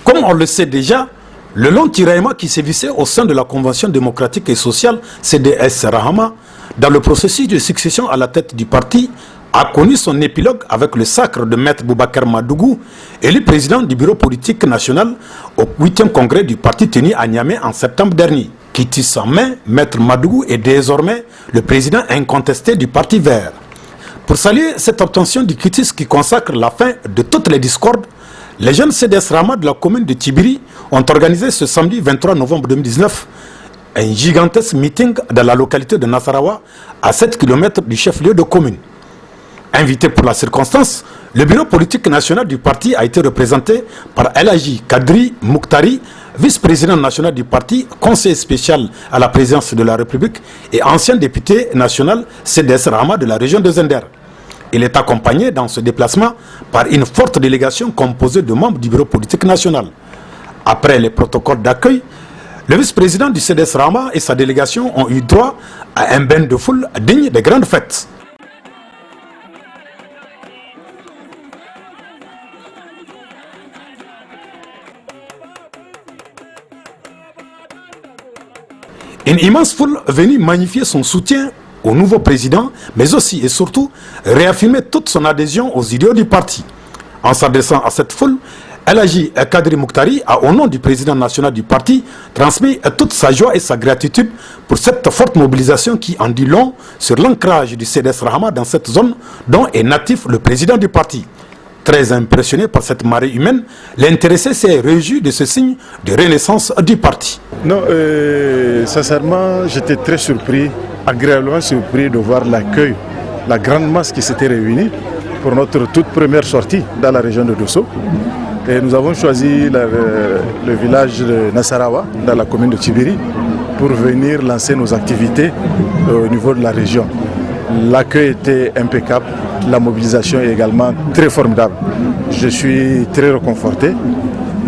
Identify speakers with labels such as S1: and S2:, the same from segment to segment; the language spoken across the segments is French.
S1: Comme on le sait déjà, le long tiraillement qui sévissait au sein de la Convention démocratique et sociale CDS Rahama, dans le processus de succession à la tête du parti, a connu son épilogue avec le sacre de Maître Boubacar Madougou, élu président du bureau politique national au 8e congrès du parti tenu à Niamey en septembre dernier. Qui sans main, Maître Madougou est désormais le président incontesté du parti vert. Pour saluer cette obtention du quitus qui consacre la fin de toutes les discordes, les jeunes CDS Rahama de la commune de Tibiri ont organisé ce samedi 23 novembre 2019 un gigantesque meeting dans la localité de Nassarawa, à 7 km du chef-lieu de commune. Invité pour la circonstance, le bureau politique national du parti a été représenté par El Hadji Kadri Mouktari, vice-président national du parti, conseiller spécial à la présidence de la République et ancien député national CDS Rahama de la région de Zender. Il est accompagné dans ce déplacement par une forte délégation composée de membres du bureau politique national. Après les protocoles d'accueil, le vice-président du CDS Rahama et sa délégation ont eu droit à un bain de foule digne des grandes fêtes. Une immense foule venue magnifier son soutien au nouveau président, mais aussi et surtout réaffirmer toute son adhésion aux idéaux du parti. En s'adressant à cette foule, El Hadji Kadri Mouktari a, au nom du président national du parti, transmis toute sa joie et sa gratitude pour cette forte mobilisation qui en dit long sur l'ancrage du CDS Rahama dans cette zone dont est natif le président du parti. Très impressionné par cette marée humaine, l'intéressé s'est réjoui de ce signe de renaissance du parti.
S2: Non, sincèrement, j'étais très surpris, agréablement surpris de voir l'accueil, la grande masse qui s'était réunie pour notre toute première sortie dans la région de Dosso. Et nous avons choisi le village de Nassarawa, dans la commune de Tibiri, pour venir lancer nos activités au niveau de la région. L'accueil était impeccable, la mobilisation est également très formidable. Je suis très réconforté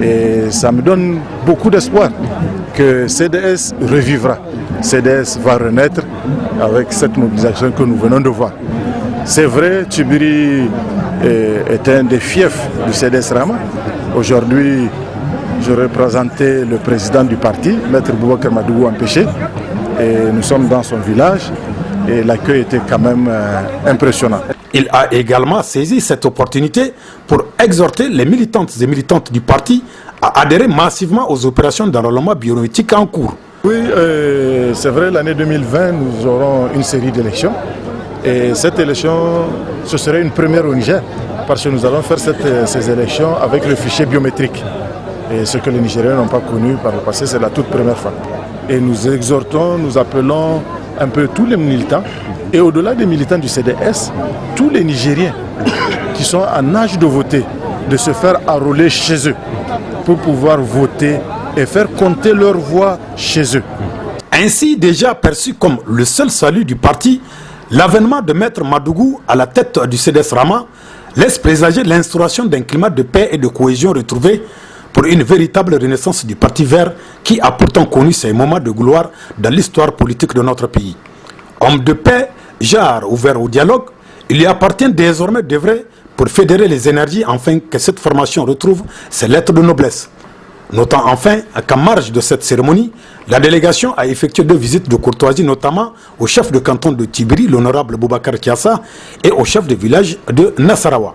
S2: et ça me donne beaucoup d'espoir que CDS revivra. CDS va renaître avec cette mobilisation que nous venons de voir. C'est vrai, Tibiri est un des fiefs du CDS Rahama. Aujourd'hui, je représentais le président du parti, Maître Boubacar Madougou empêché, et nous sommes dans son village et l'accueil était quand même impressionnant.
S1: Il a également saisi cette opportunité pour exhorter les militantes et militantes du parti à adhérer massivement aux opérations d'enrôlement biométrique en cours.
S2: Oui, c'est vrai, l'année 2020, nous aurons une série d'élections. Et cette élection, ce serait une première au Niger, parce que nous allons faire ces élections avec le fichier biométrique. Et ce que les Nigériens n'ont pas connu par le passé, c'est la toute première fois. Et nous exhortons, nous appelons un peu tous les militants, et au-delà des militants du CDS, tous les Nigériens qui sont en âge de voter, de se faire enrôler chez eux, pour pouvoir voter et faire compter leur voix chez eux.
S1: Ainsi déjà perçu comme le seul salut du parti, l'avènement de Maître Madougou à la tête du CDS Rahama laisse présager l'instauration d'un climat de paix et de cohésion retrouvé pour une véritable renaissance du Parti vert qui a pourtant connu ses moments de gloire dans l'histoire politique de notre pays. Homme de paix, genre ouvert au dialogue, il lui appartient désormais d'œuvrer pour fédérer les énergies afin que cette formation retrouve ses lettres de noblesse. Notant enfin qu'en marge de cette cérémonie, la délégation a effectué 2 visites de courtoisie, notamment au chef de canton de Tibiri, l'honorable Boubacar Kiassa, et au chef de village de Nassarawa.